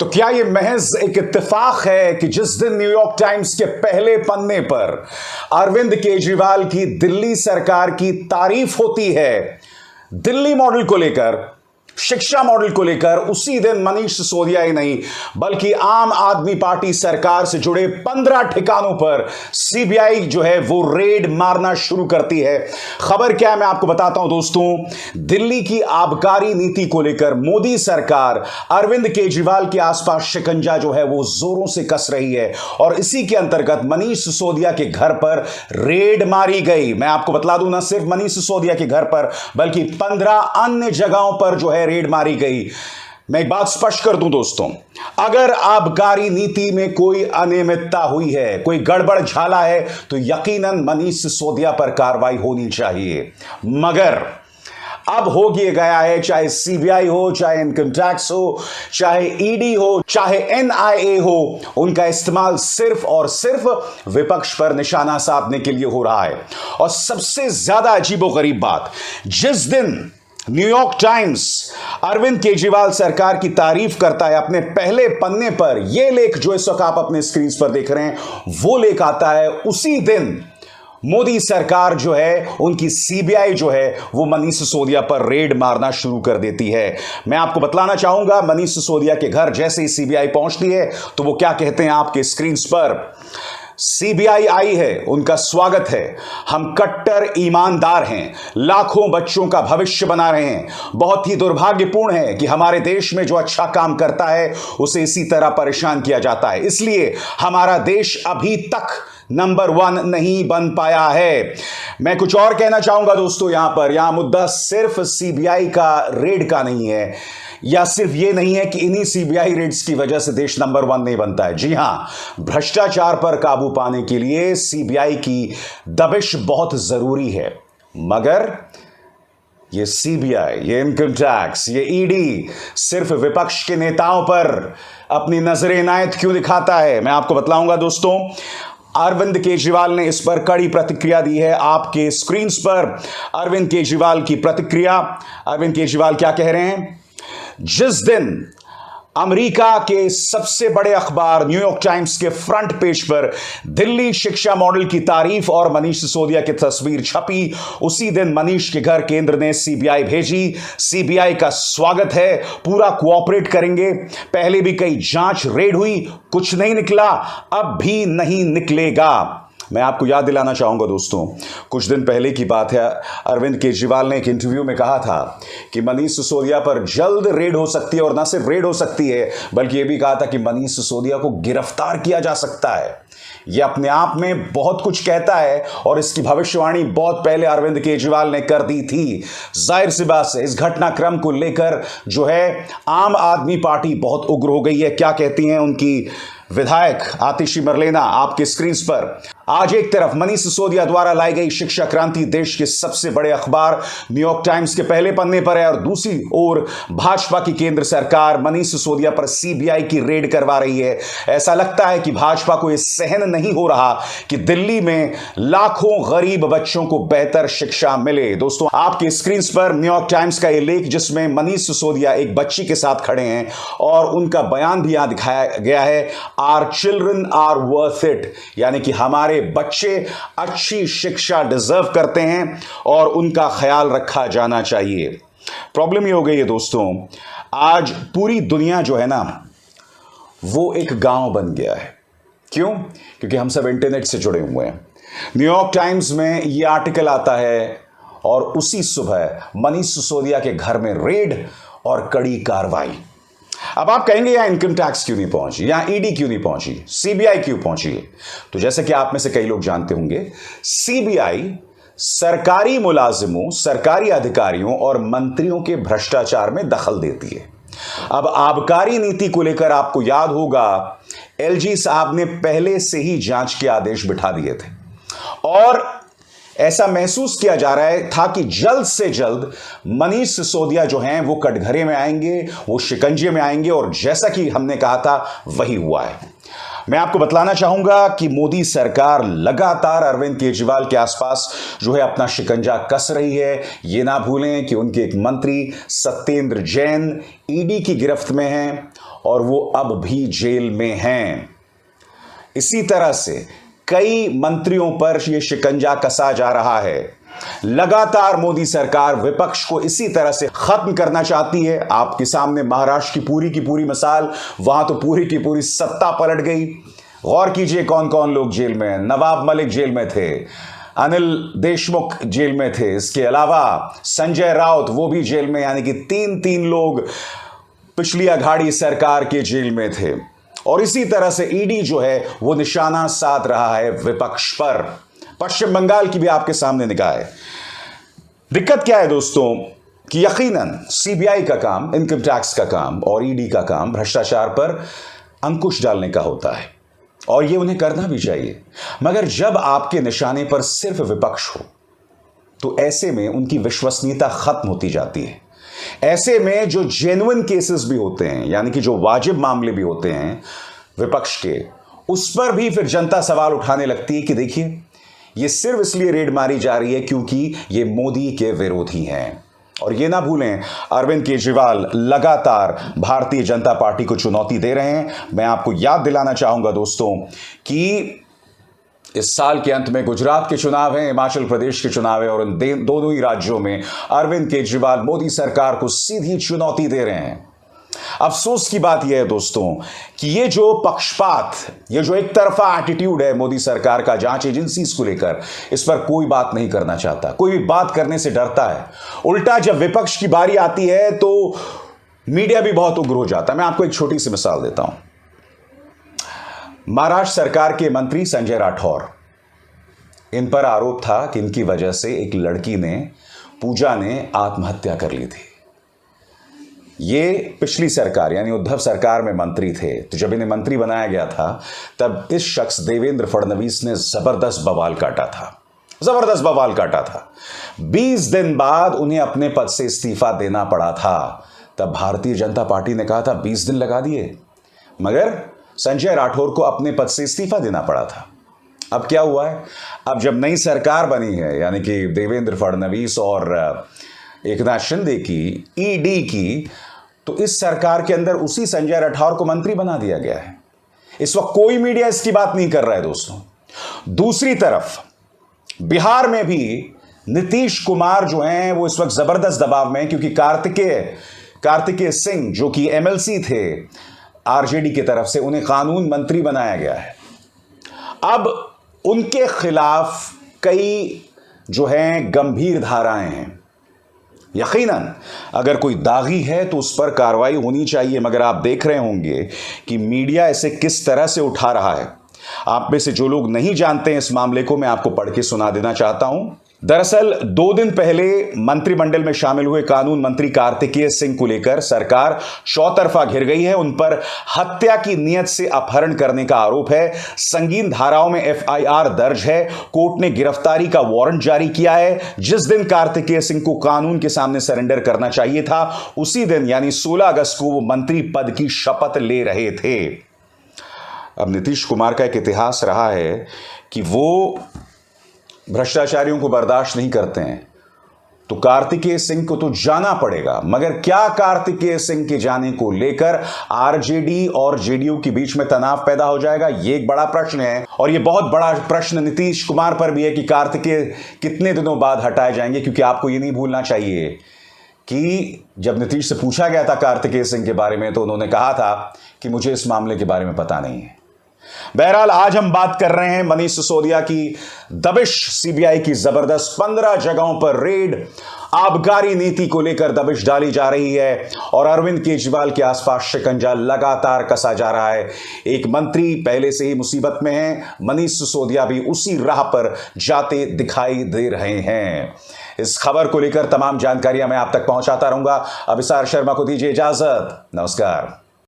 तो क्या यह महज एक इत्तेफाक है कि जिस दिन न्यूयॉर्क टाइम्स के पहले पन्ने पर अरविंद केजरीवाल की दिल्ली सरकार की तारीफ होती है, दिल्ली मॉडल को लेकर, शिक्षा मॉडल को लेकर, उसी दिन मनीष सिसोदिया ही नहीं बल्कि आम आदमी पार्टी सरकार से जुड़े 15 ठिकानों पर सीबीआई जो है वो रेड मारना शुरू करती है। खबर क्या है मैं आपको बताता हूं दोस्तों। दिल्ली की आबकारी नीति को लेकर मोदी सरकार अरविंद केजरीवाल के आसपास शिकंजा जो है वो जोरों से कस रही है और इसी के अंतर्गत मनीष सिसोदिया के घर पर रेड मारी गई। मैं आपको बतला दूं, ना सिर्फ मनीष सिसोदिया के घर पर बल्कि 15 अन्य जगहों पर जो है रेड मारी गई। मैं एक बात स्पष्ट कर दूं दोस्तों, अगर आबकारी नीति में कोई अनियमितता हुई है, कोई गड़बड़ झाला है, तो यकीनन मनीष सिसोदिया पर कार्रवाई होनी चाहिए। मगर अब हो गया है, चाहे सीबीआई हो, चाहे इनकम टैक्स हो, चाहे ईडी हो, चाहे एनआईए हो, उनका इस्तेमाल सिर्फ और सिर्फ विपक्ष पर निशाना साधने के लिए हो रहा है। और सबसे ज्यादा अजीबोगरीब बात, जिस दिन न्यूयॉर्क टाइम्स अरविंद केजरीवाल सरकार की तारीफ करता है अपने पहले पन्ने पर, यह लेख जो इस वक्त आप अपने स्क्रीन पर देख रहे हैं वो लेख आता है, उसी दिन मोदी सरकार जो है, उनकी सीबीआई जो है वो मनीष सिसोदिया पर रेड मारना शुरू कर देती है। मैं आपको बतलाना चाहूंगा, मनीष सिसोदिया के घर जैसे ही सीबीआई पहुंचती है तो वो क्या कहते हैं आपके स्क्रीन पर। सीबीआई आई है, उनका स्वागत है, हम कट्टर ईमानदार हैं, लाखों बच्चों का भविष्य बना रहे हैं। बहुत ही दुर्भाग्यपूर्ण है कि हमारे देश में जो अच्छा काम करता है उसे इसी तरह परेशान किया जाता है, इसलिए हमारा देश अभी तक नंबर 1 नहीं बन पाया है। मैं कुछ और कहना चाहूंगा दोस्तों, यहां मुद्दा सिर्फ सीबीआई का रेड का नहीं है, या सिर्फ यह नहीं है कि इन्हीं सीबीआई रेड्स की वजह से देश नंबर 1 नहीं बनता है। जी हां, भ्रष्टाचार पर काबू पाने के लिए सीबीआई की दबिश बहुत जरूरी है, मगर ये सीबीआई, ये इनकम टैक्स, ये ईडी सिर्फ विपक्ष के नेताओं पर अपनी नजर इनायत क्यों दिखाता है, मैं आपको बतलाऊंगा दोस्तों। अरविंद केजरीवाल ने इस पर कड़ी प्रतिक्रिया दी है, आपके स्क्रीन पर अरविंद केजरीवाल की प्रतिक्रिया। अरविंद केजरीवाल क्या कह रहे हैं? जिस दिन अमेरिका के सबसे बड़े अखबार न्यूयॉर्क टाइम्स के फ्रंट पेज पर दिल्ली शिक्षा मॉडल की तारीफ और मनीष सिसोदिया की तस्वीर छपी, उसी दिन मनीष के घर केंद्र ने सीबीआई भेजी। सीबीआई का स्वागत है, पूरा कोऑपरेट करेंगे। पहले भी कई जांच रेड हुई, कुछ नहीं निकला, अब भी नहीं निकलेगा। मैं आपको याद दिलाना चाहूंगा दोस्तों, कुछ दिन पहले की बात है, अरविंद केजरीवाल ने एक इंटरव्यू में कहा था कि मनीष सिसोदिया पर जल्द रेड हो सकती है, और ना सिर्फ रेड हो सकती है बल्कि यह भी कहा था कि मनीष सिसोदिया को गिरफ्तार किया जा सकता है। यह अपने आप में बहुत कुछ कहता है और इसकी भविष्यवाणी बहुत पहले अरविंद केजरीवाल ने कर दी थी। जाहिर सी बात है, इस घटनाक्रम को लेकर जो है आम आदमी पार्टी बहुत उग्र हो गई है। क्या कहती हैं उनकी विधायक आतिशी मरलेना आपके स्क्रीन पर। आज एक तरफ मनीष सिसोदिया द्वारा लाई गई शिक्षा क्रांति देश के सबसे बड़े अखबार न्यूयॉर्क टाइम्स के पहले पन्ने पर है, और दूसरी ओर भाजपा की केंद्र सरकार मनीष सिसोदिया पर सीबीआई की रेड करवा रही है। ऐसा लगता है कि भाजपा को यह सहन नहीं हो रहा कि दिल्ली में लाखों गरीब बच्चों को बेहतर शिक्षा मिले। दोस्तों, आपके स्क्रीन पर न्यूयॉर्क टाइम्स का यह लेख जिसमें मनीष सिसोदिया एक बच्ची के साथ खड़े हैं और उनका बयान भी यहां दिखाया गया है, are children are worth it, यानी कि हमारे बच्चे अच्छी शिक्षा डिजर्व करते हैं और उनका ख्याल रखा जाना चाहिए। प्रॉब्लम ये हो गई है दोस्तों, आज पूरी दुनिया जो है ना वो एक गांव बन गया है। क्यों? क्योंकि हम सब इंटरनेट से जुड़े हुए हैं। न्यूयॉर्क टाइम्स में यह आर्टिकल आता है और उसी सुबह मनीष सिसोदिया के घर में रेड और कड़ी कार्रवाई। अब आप कहेंगे यहां इनकम टैक्स क्यों नहीं पहुंची, यहां ईडी क्यों नहीं पहुंची, सीबीआई क्यों पहुंची? तो जैसे कि आप में से कई लोग जानते होंगे, सीबीआई सरकारी मुलाजिमों, सरकारी अधिकारियों और मंत्रियों के भ्रष्टाचार में दखल देती है। अब आबकारी नीति को लेकर आपको याद होगा, एलजी साहब ने पहले से ही जांच के आदेश बिठा दिए थे और ऐसा महसूस किया जा रहा था कि जल्द से जल्द मनीष सिसोदिया जो हैं वो कटघरे में आएंगे, वो शिकंजे में आएंगे, और जैसा कि हमने कहा था वही हुआ है। मैं आपको बतलाना चाहूंगा कि मोदी सरकार लगातार अरविंद केजरीवाल के आसपास जो है अपना शिकंजा कस रही है। ये ना भूलें कि उनके एक मंत्री सत्येंद्र जैन ईडी की गिरफ्त में हैं और वो अब भी जेल में हैं। इसी तरह से कई मंत्रियों पर यह शिकंजा कसा जा रहा है। लगातार मोदी सरकार विपक्ष को इसी तरह से खत्म करना चाहती है। आपके सामने महाराष्ट्र की पूरी मिसाल, वहां तो पूरी की पूरी सत्ता पलट गई। गौर कीजिए कौन कौन लोग जेल में हैं। नवाब मलिक जेल में थे, अनिल देशमुख जेल में थे, इसके अलावा संजय राउत वो भी जेल में, यानी कि तीन लोग पिछली अघाड़ी सरकार के जेल में थे। और इसी तरह से ईडी जो है वो निशाना साध रहा है विपक्ष पर। पश्चिम बंगाल की भी आपके सामने निगाह है। दिक्कत क्या है दोस्तों कि यकीनन सीबीआई का काम, इनकम टैक्स का काम और ईडी का काम भ्रष्टाचार पर अंकुश डालने का होता है और ये उन्हें करना भी चाहिए। मगर जब आपके निशाने पर सिर्फ विपक्ष हो तो ऐसे में उनकी विश्वसनीयता खत्म होती जाती है। ऐसे में जो जेन्युइन केसेस भी होते हैं, यानी कि जो वाजिब मामले भी होते हैं विपक्ष के, उस पर भी फिर जनता सवाल उठाने लगती है कि देखिए ये सिर्फ इसलिए रेड मारी जा रही है क्योंकि ये मोदी के विरोधी हैं। और ये ना भूलें, अरविंद केजरीवाल लगातार भारतीय जनता पार्टी को चुनौती दे रहे हैं। मैं आपको याद दिलाना चाहूंगा दोस्तों कि इस साल के अंत में गुजरात के चुनाव हैं, हिमाचल प्रदेश के चुनाव है और इन दोनों ही राज्यों में अरविंद केजरीवाल मोदी सरकार को सीधी चुनौती दे रहे हैं। अफसोस की बात यह है दोस्तों कि ये जो पक्षपात, ये जो एक तरफा एटीट्यूड है मोदी सरकार का जांच एजेंसीज को लेकर, इस पर कोई बात नहीं करना चाहता, कोई भी बात करने से डरता है। उल्टा जब विपक्ष की बारी आती है तो मीडिया भी बहुत उग्र हो जाता है। मैं आपको एक छोटी सी मिसाल देता हूं। महाराष्ट्र सरकार के मंत्री संजय राठौर, इन पर आरोप था कि इनकी वजह से एक लड़की ने, पूजा ने आत्महत्या कर ली थी। ये पिछली सरकार यानी उद्धव सरकार में मंत्री थे, तो जब इन्हें मंत्री बनाया गया था तब इस शख्स देवेंद्र फडणवीस ने जबरदस्त बवाल काटा था। 20 दिन बाद उन्हें अपने पद से इस्तीफा देना पड़ा था। तब भारतीय जनता पार्टी ने कहा था 20 दिन लगा दिए, मगर संजय राठौर को अपने पद से इस्तीफा देना पड़ा था। अब क्या हुआ है? अब जब नई सरकार बनी है, यानी कि देवेंद्र फडणवीस और एकनाथ शिंदे की, ईडी की, तो इस सरकार के अंदर उसी संजय राठौर को मंत्री बना दिया गया है। इस वक्त कोई मीडिया इसकी बात नहीं कर रहा है दोस्तों। दूसरी तरफ बिहार में भी नीतीश कुमार जो हैं वो इस वक्त जबरदस्त दबाव में हैं, क्योंकि कार्तिकेय सिंह जो कि एमएलसी थे आरजेडी की तरफ से, उन्हें कानून मंत्री बनाया गया है। अब उनके खिलाफ कई जो हैं गंभीर धाराएं हैं। यकीनन अगर कोई दागी है तो उस पर कार्रवाई होनी चाहिए, मगर आप देख रहे होंगे कि मीडिया इसे किस तरह से उठा रहा है। आप में से जो लोग नहीं जानते हैं इस मामले को, मैं आपको पढ़ के सुना देना चाहता हूं। दरअसल 2 दिन पहले मंत्रिमंडल में शामिल हुए कानून मंत्री कार्तिकेय सिंह को लेकर सरकार चौतरफा घिर गई है। उन पर हत्या की नीयत से अपहरण करने का आरोप है। संगीन धाराओं में एफआईआर दर्ज है। कोर्ट ने गिरफ्तारी का वारंट जारी किया है। जिस दिन कार्तिकेय सिंह को कानून के सामने सरेंडर करना चाहिए था, उसी दिन यानी 16 अगस्त को वो मंत्री पद की शपथ ले रहे थे। अब नीतीश कुमार का एक इतिहास रहा है कि वो भ्रष्टाचारियों को बर्दाश्त नहीं करते हैं, तो कार्तिकेय सिंह को तो जाना पड़ेगा। मगर क्या कार्तिकेय सिंह के जाने को लेकर आरजेडी और जेडीयू के बीच में तनाव पैदा हो जाएगा? ये एक बड़ा प्रश्न है। और ये बहुत बड़ा प्रश्न नीतीश कुमार पर भी है कि कार्तिकेय कितने दिनों बाद हटाए जाएंगे, क्योंकि आपको ये नहीं भूलना चाहिए कि जब नीतीश से पूछा गया था कार्तिकेय सिंह के बारे में तो उन्होंने कहा था कि मुझे इस मामले के बारे में पता नहीं है। बहरहाल आज हम बात कर रहे हैं मनीष सिसोदिया की दबिश, सीबीआई की जबरदस्त 15 जगहों पर रेड, आबकारी नीति को लेकर दबिश डाली जा रही है और अरविंद केजरीवाल के आसपास शिकंजा लगातार कसा जा रहा है। एक मंत्री पहले से ही मुसीबत में है, मनीष सिसोदिया भी उसी राह पर जाते दिखाई दे रहे हैं। इस खबर को लेकर तमाम जानकारियां मैं आप तक पहुंचाता रहूंगा। अभिसार शर्मा को दीजिए इजाजत। नमस्कार।